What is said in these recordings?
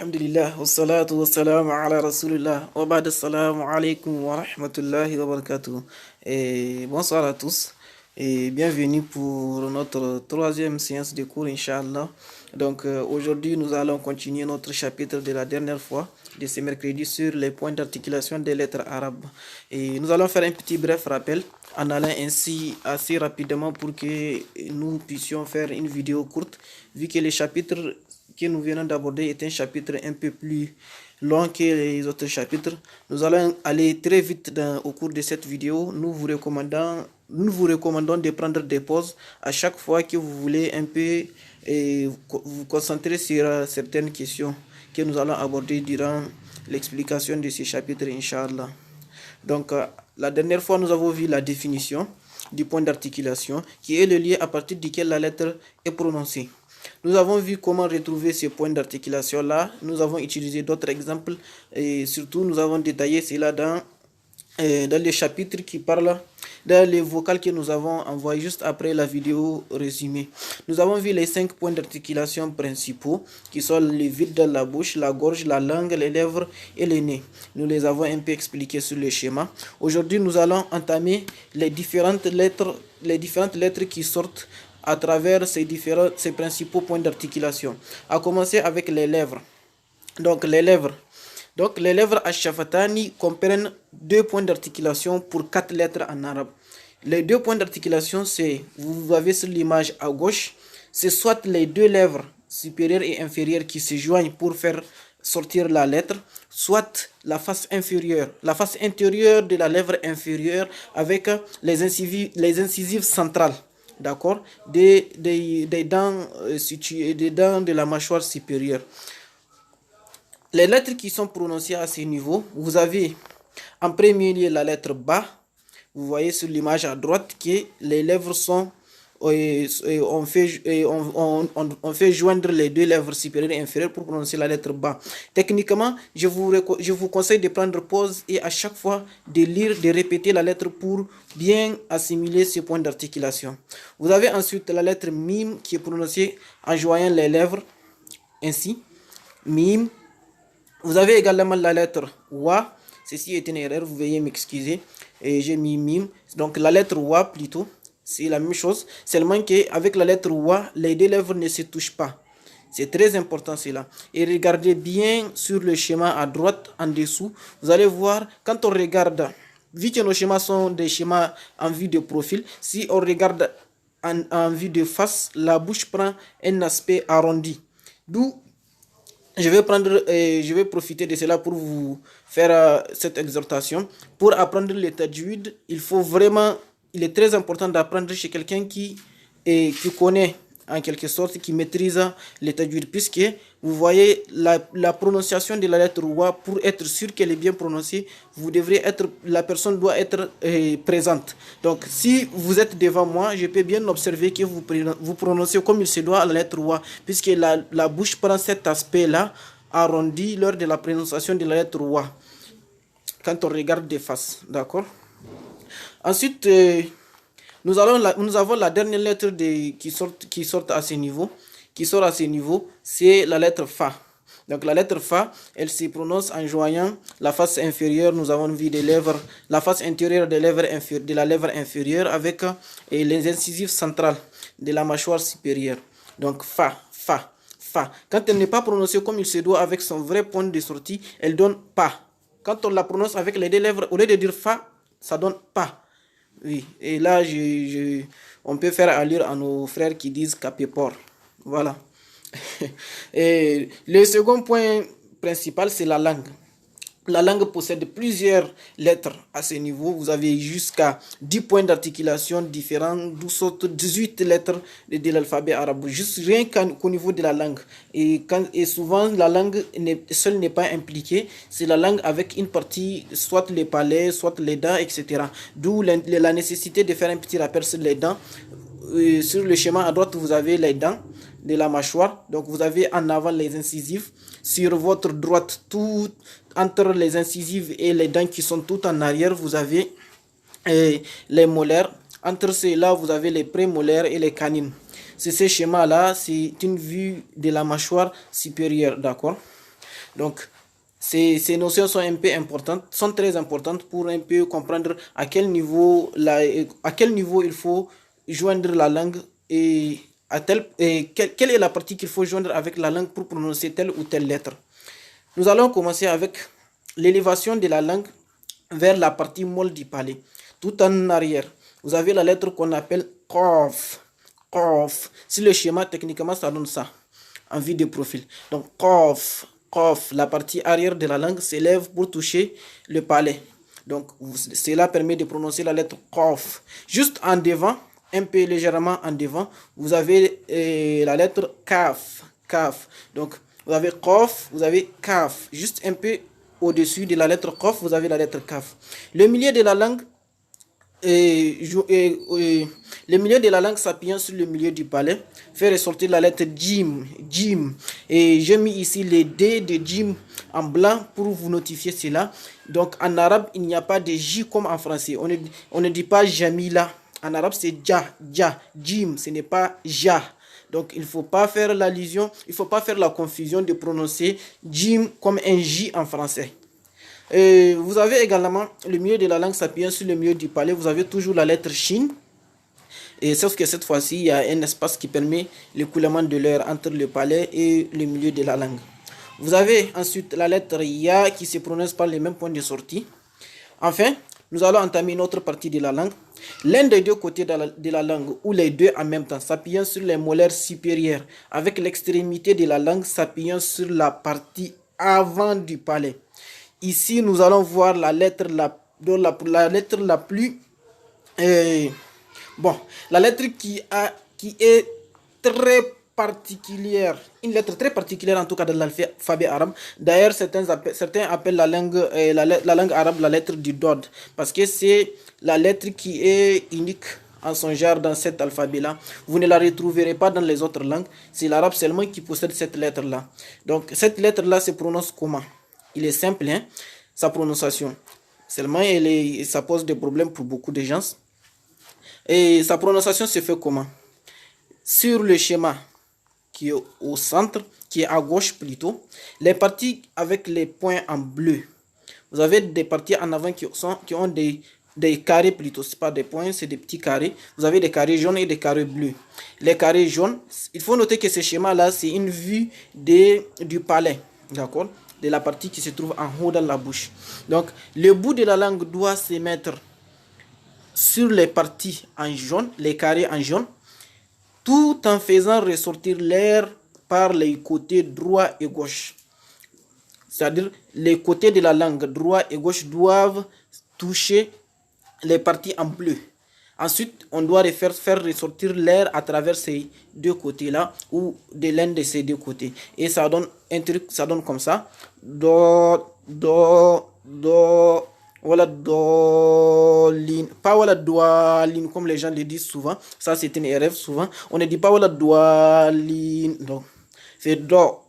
Alhamdulillah, wassalatu wassalamu ala rasulillah, wa ba'd assalamu alaikum wa rahmatullahi wa barakatuh. Et bonsoir à tous et bienvenue pour notre troisième séance de cours, Inch'Allah. Donc aujourd'hui, nous allons continuer notre chapitre de la dernière fois, de ce mercredi, sur les points d'articulation des lettres arabes. Et nous allons faire un petit bref rappel en allant ainsi assez rapidement pour que nous puissions faire une vidéo courte, vu que les chapitres que nous venons d'aborder est un chapitre un peu plus long que les autres chapitres. Nous allons aller très vite au cours de cette vidéo. Nous vous recommandons de prendre des pauses à chaque fois que vous voulez un peu vous concentrer sur certaines questions que nous allons aborder durant l'explication de ces chapitres, Inch'Allah. Donc, la dernière fois, nous avons vu la définition du point d'articulation, qui est le lien à partir duquel la lettre est prononcée. Nous avons vu comment retrouver ces points d'articulation-là. Nous avons utilisé d'autres exemples et surtout nous avons détaillé cela dans les chapitres qui parlent, dans les vocales que nous avons envoyés juste après la vidéo résumée. Nous avons vu les 5 points d'articulation principaux qui sont les vides de la bouche, la gorge, la langue, les lèvres et le nez. Nous les avons un peu expliqués sur le schéma. Aujourd'hui, nous allons entamer les différentes lettres qui sortent à travers ces principaux points d'articulation. À commencer avec les lèvres. Donc les lèvres ash-shafatani comprennent 2 points d'articulation pour 4 lettres en arabe. Les 2 points d'articulation, c'est, vous avez sur l'image à gauche, c'est soit les 2 lèvres supérieures et inférieures qui se joignent pour faire sortir la lettre, soit la face intérieure de la lèvre inférieure avec les incisives centrales. D'accord, des dents situées, des dents de la mâchoire supérieure. Les lettres qui sont prononcées à ce niveau, vous avez en premier lieu la lettre Ba. Vous voyez sur l'image à droite que les lèvres sont on fait joindre les 2 lèvres supérieures et inférieures pour prononcer la lettre Ba. Techniquement, je vous conseille de prendre pause et à chaque fois de lire, de répéter la lettre pour bien assimiler ce point d'articulation. Vous avez ensuite la lettre Mim qui est prononcée en joignant les lèvres ainsi. Mim. Vous avez également la lettre Wa. Ceci est une erreur, vous veuillez m'excuser. Et j'ai mis Mim. Donc la lettre Wa plutôt. C'est la même chose, seulement qu'avec la lettre Wa, les 2 lèvres ne se touchent pas. C'est très important cela. Et regardez bien sur le schéma à droite, en dessous. Vous allez voir, quand on regarde, vu que nos schémas sont des schémas en vue de profil, si on regarde en vue de face, la bouche prend un aspect arrondi. D'où je vais profiter de cela pour vous faire cette exhortation. Pour apprendre le tajwid, il est très important d'apprendre chez quelqu'un qui connaît en quelque sorte, qui maîtrise le tajwid, puisque vous voyez la prononciation de la lettre Wa, pour être sûr qu'elle est bien prononcée, la personne doit être présente. Donc si vous êtes devant moi, je peux bien observer que vous prononcez comme il se doit la lettre Wa, puisque la bouche prend cet aspect-là arrondi lors de la prononciation de la lettre Wa, quand on regarde de face, d'accord. Ensuite, nous avons la dernière lettre qui sort à ce niveau. C'est la lettre Fa. Donc la lettre Fa, elle se prononce en joignant la face inférieure. Nous avons vu la face intérieure de la lèvre inférieure avec les incisives centrales de la mâchoire supérieure. Donc Fa, Fa, Fa. Quand elle n'est pas prononcée comme il se doit avec son vrai point de sortie, elle donne Pa. Quand on la prononce avec les 2 lèvres, au lieu de dire Fa, ça donne Pa. Oui, et là, on peut faire allure à nos frères qui disent capéport. Voilà. Et le second point principal, c'est la langue. La langue possède plusieurs lettres à ce niveau. Vous avez jusqu'à 10 points d'articulation différents, d'où sortent 18 lettres de l'alphabet arabe. Juste rien qu'au niveau de la langue. Et souvent, la langue seule n'est pas impliquée. C'est la langue avec une partie, soit les palais, soit les dents, etc. D'où la nécessité de faire un petit rappel sur les dents. Sur le schéma à droite, vous avez les dents de la mâchoire. Donc vous avez en avant les incisives. Sur votre droite, tout entre les incisives et les dents qui sont tout en arrière, vous avez les molaires. Entre ceux-là, vous avez les prémolaires et les canines. C'est ce schéma-là, c'est une vue de la mâchoire supérieure, d'accord. Donc, ces notions sont un peu importantes, sont très importantes pour un peu comprendre à quel niveau il faut joindre la langue et quelle est la partie qu'il faut joindre avec la langue pour prononcer telle ou telle lettre. Nous allons commencer avec l'élévation de la langue vers la partie molle du palais, tout en arrière. Vous avez la lettre qu'on appelle Qaf. Qaf. Si le schéma, techniquement, ça donne ça en vue de profil. Donc, Qaf. Qaf, la partie arrière de la langue s'élève pour toucher le palais. Donc, cela permet de prononcer la lettre Qaf. Juste en devant, un peu légèrement en devant, vous avez la lettre Kaf. Kaf. Donc, vous avez Qaf, vous avez Kaf. Juste un peu au-dessus de la lettre Qaf, vous avez la lettre Kaf. Le milieu de la langue le milieu de la langue s'appuyant sur le milieu du palais fait ressortir la lettre Jim. Jim. Et j'ai mis ici les D de Jim en blanc pour vous notifier cela. Donc en arabe, il n'y a pas de J comme en français. On ne dit pas Jamila. En arabe, c'est Ja, Jim. Ce n'est pas Ja. Donc il ne faut pas faire l'allusion, il ne faut pas faire la confusion de prononcer Jim comme un J en français. Vous avez également le milieu de la langue s'appuyant sur le milieu du palais. Vous avez toujours la lettre Shin. Et sauf que cette fois-ci, il y a un espace qui permet l'écoulement de l'air entre le palais et le milieu de la langue. Vous avez ensuite la lettre Ya qui se prononce par les mêmes points de sortie. Enfin, nous allons entamer une autre partie de la langue. L'un des deux côtés de la langue, ou les deux en même temps, s'appuyant sur les molaires supérieures, avec l'extrémité de la langue s'appuyant sur la partie avant du palais. Ici, nous allons voir la lettre la lettre la plus... bon, la lettre qui est très particulière, une lettre très particulière en tout cas de l'alphabet arabe. D'ailleurs, certains appellent la langue arabe la lettre du Dod, parce que c'est la lettre qui est unique en son genre dans cet alphabet-là. Vous ne la retrouverez pas dans les autres langues. C'est l'arabe seulement qui possède cette lettre-là. Donc, cette lettre-là se prononce comment? Il est simple, hein, sa prononciation. Seulement, ça pose des problèmes pour beaucoup de gens. Et sa prononciation se fait comment? Sur le schéma qui est au centre, qui est à gauche plutôt, les parties avec les points en bleu. Vous avez des parties en avant qui ont des carrés plutôt, c'est pas des points, c'est des petits carrés. Vous avez des carrés jaunes et des carrés bleus. Les carrés jaunes, il faut noter que ce schéma-là, c'est une vue du palais, d'accord? De la partie qui se trouve en haut dans la bouche. Donc, le bout de la langue doit se mettre sur les parties en jaune, les carrés en jaune, tout en faisant ressortir l'air par les côtés droit et gauche. C'est-à-dire, les côtés de la langue droit et gauche doivent toucher les parties en bleu. Ensuite, on doit faire ressortir l'air à travers ces deux côtés-là ou de l'un de ces deux côtés. Et ça donne un truc, ça donne comme ça. Do, do, do. Voilà, dolin. Pas voilà, doualin, comme les gens le disent souvent. Ça, c'est une erreur souvent. On ne dit pas voilà, doualin. Donc, c'est do.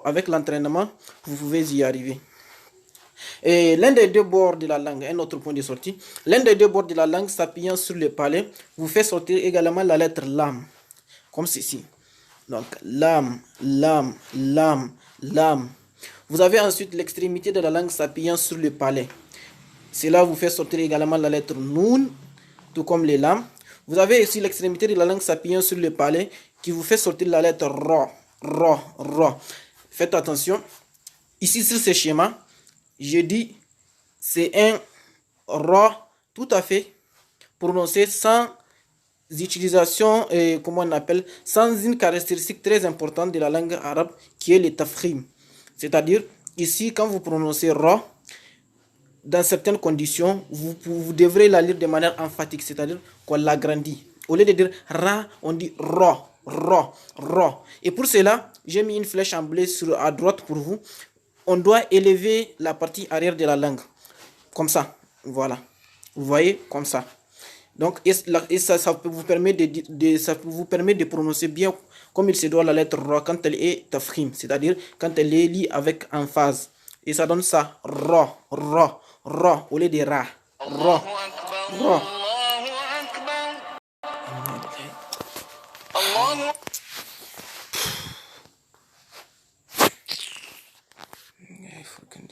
Avec l'entraînement, vous pouvez y arriver. Et l'un des deux bords de la langue, un autre point de sortie, l'un des deux bords de la langue s'appuyant sur le palais, vous fait sortir également la lettre lam, comme ceci. Donc, lam. Vous avez ensuite l'extrémité de la langue s'appuyant sur le palais. Cela vous fait sortir également la lettre noun, tout comme les lames. Vous avez aussi l'extrémité de la langue s'appuyant sur le palais qui vous fait sortir la lettre ro. Faites attention. Ici, sur ce schéma, je dis, c'est un ro tout à fait prononcé sans utilisation, comment on appelle, sans une caractéristique très importante de la langue arabe qui est le tafkhim. C'est-à-dire, ici, quand vous prononcez ro, dans certaines conditions, vous devrez la lire de manière emphatique, c'est-à-dire qu'on l'agrandit. Au lieu de dire ra, on dit ro. Et pour cela, j'ai mis une flèche en bleu à droite pour vous. On doit élever la partie arrière de la langue. Comme ça. Voilà. Vous voyez, comme ça. Donc, ça vous permet de prononcer bien comme il se doit la lettre ro quand elle est tafkhim, c'est-à-dire quand elle est liée avec emphase. Et ça donne ça. Ro. Au lieu de ra. Ro. fréquenter.